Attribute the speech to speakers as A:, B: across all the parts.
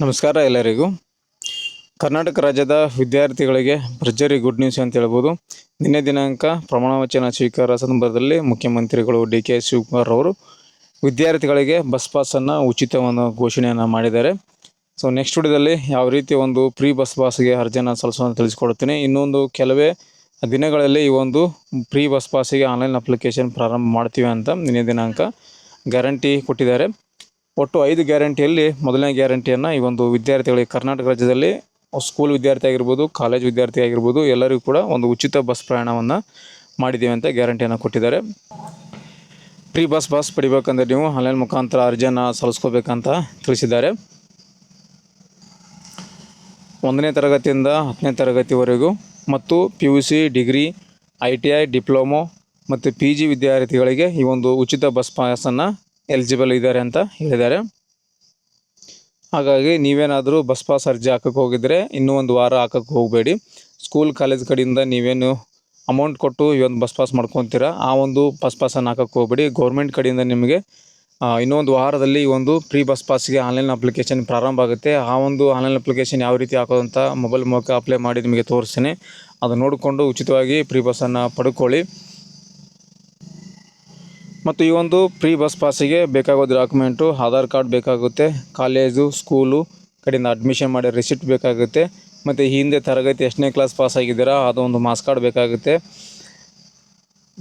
A: ನಮಸ್ಕಾರ ಎಲ್ಲರಿಗೂ. ಕರ್ನಾಟಕ ರಾಜ್ಯದ ವಿದ್ಯಾರ್ಥಿಗಳಿಗೆ ಭರ್ಜರಿ ಗುಡ್ ನ್ಯೂಸ್ ಅಂತ ಹೇಳ್ಬೋದು. ನಿನ್ನೆ ದಿನಾಂಕ ಪ್ರಮಾಣ ವಚನ ಸ್ವೀಕಾರ ಸಂದರ್ಭದಲ್ಲಿ ಮುಖ್ಯಮಂತ್ರಿಗಳು ಡಿ.ಕೆ. ಶಿವಕುಮಾರ್ ಅವರು ವಿದ್ಯಾರ್ಥಿಗಳಿಗೆ ಬಸ್ ಪಾಸನ್ನು ಉಚಿತವನ್ನು ಘೋಷಣೆಯನ್ನು ಮಾಡಿದ್ದಾರೆ. ಸೊ ನೆಕ್ಸ್ಟ್ ವಿಡಿಯೋದಲ್ಲಿ ಯಾವ ರೀತಿ ಒಂದು ಫ್ರೀ ಬಸ್ ಪಾಸ್ಗೆ ಅರ್ಜಿಯನ್ನು ಸಲ್ಲಿಸೋದನ್ನು ತಿಳಿಸ್ಕೊಡ್ತೀನಿ. ಇನ್ನೊಂದು ಕೆಲವೇ ದಿನಗಳಲ್ಲಿ ಈ ಒಂದು ಫ್ರೀ ಬಸ್ ಪಾಸಿಗೆ ಆನ್ಲೈನ್ ಅಪ್ಲಿಕೇಶನ್ ಪ್ರಾರಂಭ ಮಾಡ್ತೀವಿ ಅಂತ ನಿನ್ನೆ ದಿನಾಂಕ ಗ್ಯಾರಂಟಿ ಕೊಟ್ಟಿದ್ದಾರೆ. ಒಟ್ಟು 5 ಗ್ಯಾರಂಟಿಯಲ್ಲಿ ಮೊದಲನೇ ಗ್ಯಾರಂಟಿಯನ್ನು ಈ ಒಂದು ವಿದ್ಯಾರ್ಥಿಗಳಿಗೆ ಕರ್ನಾಟಕ ರಾಜ್ಯದಲ್ಲಿ ಸ್ಕೂಲ್ ವಿದ್ಯಾರ್ಥಿ ಆಗಿರ್ಬೋದು, ಕಾಲೇಜ್ ವಿದ್ಯಾರ್ಥಿ ಆಗಿರ್ಬೋದು, ಎಲ್ಲರಿಗೂ ಕೂಡ ಒಂದು ಉಚಿತ ಬಸ್ ಪ್ರಯಾಣವನ್ನು ಮಾಡಿದ್ದೀವಿ ಅಂತ ಗ್ಯಾರಂಟಿಯನ್ನು ಕೊಟ್ಟಿದ್ದಾರೆ. ಫ್ರೀ ಬಸ್ ಪಡಿಬೇಕಂದ್ರೆ ನೀವು ಆನ್ಲೈನ್ ಮುಖಾಂತರ ಅರ್ಜಿಯನ್ನು ಸಲ್ಲಿಸ್ಕೋಬೇಕಂತ ತಿಳಿಸಿದ್ದಾರೆ. 1ನೇ ತರಗತಿಯಿಂದ 10ನೇ ತರಗತಿವರೆಗೂ ಮತ್ತು PUC, ಡಿಗ್ರಿ, ITI, ಡಿಪ್ಲೊಮೊ ಮತ್ತು PG ವಿದ್ಯಾರ್ಥಿಗಳಿಗೆ ಈ ಒಂದು ಉಚಿತ ಬಸ್ ಪಾಸನ್ನು ಎಲಿಜಿಬಲ್ ಇದ್ದಾರೆ ಅಂತ ಹೇಳಿದ್ದಾರೆ. ಹಾಗಾಗಿ ನೀವೇನಾದರೂ ಬಸ್ ಪಾಸ್ ಅರ್ಜಿ ಹಾಕಕ್ಕೆ ಹೋಗಿದರೆ ಇನ್ನೂ ಒಂದು ವಾರ ಹಾಕಕ್ಕೆ ಹೋಗಬೇಡಿ. ಸ್ಕೂಲ್ ಕಾಲೇಜ್ ಕಡೆಯಿಂದ ನೀವೇನು ಅಮೌಂಟ್ ಕೊಟ್ಟು ಈ ಒಂದು ಬಸ್ ಪಾಸ್ ಮಾಡ್ಕೊತೀರಾ, ಆ ಒಂದು ಬಸ್ ಪಾಸನ್ನು ಹಾಕಕ್ಕೆ ಹೋಗಬೇಡಿ. ಗೌರ್ಮೆಂಟ್ ಕಡೆಯಿಂದ ನಿಮಗೆ ಇನ್ನೊಂದು ವಾರದಲ್ಲಿ ಈ ಒಂದು ಫ್ರೀ ಬಸ್ ಪಾಸ್ಗೆ ಆನ್ಲೈನ್ ಅಪ್ಲಿಕೇಶನ್ ಪ್ರಾರಂಭ ಆಗುತ್ತೆ. ಆ ಒಂದು ಆನ್ಲೈನ್ ಅಪ್ಲಿಕೇಶನ್ ಯಾವ ರೀತಿ ಹಾಕೋದಂತ ಮೊಬೈಲ್ ಮೂಲಕ ಅಪ್ಲೈ ಮಾಡಿ ನಿಮಗೆ ತೋರಿಸ್ತೀನಿ. ಅದು ನೋಡಿಕೊಂಡು ಉಚಿತವಾಗಿ ಫ್ರೀ ಬಸ್ಸನ್ನು ಪಡ್ಕೊಳ್ಳಿ. ಮತ್ತು ಈ ಒಂದು ಫ್ರೀ ಬಸ್ ಪಾಸಿಗೆ ಬೇಕಾಗೋ ಡಾಕ್ಯುಮೆಂಟು ಆಧಾರ್ ಕಾರ್ಡ್ ಬೇಕಾಗುತ್ತೆ, ಕಾಲೇಜು ಸ್ಕೂಲು ಕಡೆಯಿಂದ ಅಡ್ಮಿಷನ್ ಮಾಡಿ ರಿಸಿಪ್ಟ್ ಬೇಕಾಗುತ್ತೆ, ಮತ್ತು ಹಿಂದೆ ತರಗತಿ ಎಷ್ಟನೇ ಕ್ಲಾಸ್ ಪಾಸ್ ಆಗಿದ್ದೀರಾ ಅದೊಂದು ಮಾಸ್ ಕಾರ್ಡ್ ಬೇಕಾಗುತ್ತೆ,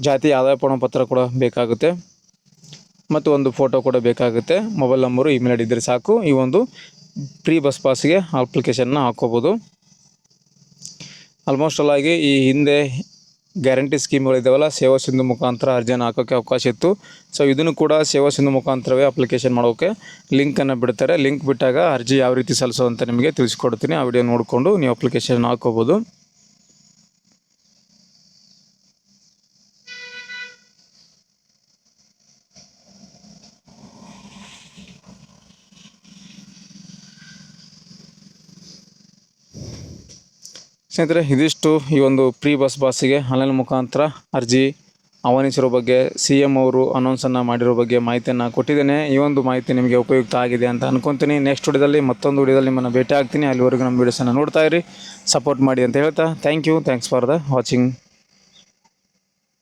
A: ಜಾತಿ ಆದಾಯ ಪ್ರಮಾಣಪತ್ರ ಕೂಡ ಬೇಕಾಗುತ್ತೆ, ಮತ್ತು ಒಂದು ಫೋಟೋ ಕೂಡ ಬೇಕಾಗುತ್ತೆ. ಮೊಬೈಲ್ ನಂಬರು, ಇಮೇಲ್ ಐಡಿ ಇದ್ದರೆ ಸಾಕು. ಈ ಒಂದು ಫ್ರೀ ಬಸ್ ಪಾಸಿಗೆ ಅಪ್ಲಿಕೇಶನ್ನ ಹಾಕ್ಕೋಬೋದು. ಆಲ್ಮೋಸ್ಟ್ ಆಗಿ ಈ ಹಿಂದೆ ಗ್ಯಾರಂಟಿ ಸ್ಕೀಮ್ಗಳಿದ್ದಾವಲ್ಲ, ಸೇವಾ ಸಿಂಧು ಮುಖಾಂತರ ಅರ್ಜಿಯನ್ನು ಹಾಕೋಕ್ಕೆ ಅವಕಾಶ ಇತ್ತು. ಸೊ ಇದನ್ನು ಕೂಡ ಸೇವಾ ಸಿಂಧು ಮುಖಾಂತರವೇ ಅಪ್ಲಿಕೇಶನ್ ಮಾಡೋಕ್ಕೆ ಲಿಂಕನ್ನು ಬಿಡ್ತಾರೆ. ಲಿಂಕ್ ಬಿಟ್ಟಾಗ ಅರ್ಜಿ ಯಾವ ರೀತಿ ಸಲ್ಲಿಸೋದಂತ ನಿಮಗೆ ತಿಳಿಸ್ಕೊಡ್ತೀನಿ. ಆ ವಿಡಿಯೋ ನೋಡಿಕೊಂಡು ನೀವು ಅಪ್ಲಿಕೇಶನ್ ಹಾಕ್ಕೋಬೋದು. ಸ್ನೇಹಿತರೆ, ಇದಿಷ್ಟು ಈ ಒಂದು ಫ್ರೀ ಬಸ್ ಪಾಸಿಗೆ ಆನ್ಲೈನ್ ಮುಖಾಂತರ ಅರ್ಜಿ ಆಹ್ವಾನಿಸಿರೋ ಬಗ್ಗೆ CM ಅವರು ಅನೌನ್ಸನ್ನು ಮಾಡಿರೋ ಬಗ್ಗೆ ಮಾಹಿತಿಯನ್ನು ಕೊಟ್ಟಿದ್ದೇನೆ. ಈ ಒಂದು ಮಾಹಿತಿ ನಿಮಗೆ ಉಪಯುಕ್ತ ಆಗಿದೆ ಅಂತ ಅನ್ಕೊತೀನಿ. ನೆಕ್ಸ್ಟ್ ವಿಡಿಯೋದಲ್ಲಿ ಮತ್ತೊಂದು ವಿಡಿಯೋದಲ್ಲಿ ನಿಮ್ಮನ್ನು ಭೇಟಿ ಆಗ್ತೀನಿ. ಅಲ್ಲಿವರೆಗೂ ನಮ್ಮ ವೀಡಿಯೋಸನ್ನು ನೋಡ್ತಾ ಇರಿ, ಸಪೋರ್ಟ್ ಮಾಡಿ ಅಂತ ಹೇಳ್ತಾ ಥ್ಯಾಂಕ್ಸ್ ಫಾರ್ ದ ವಾಚಿಂಗ್.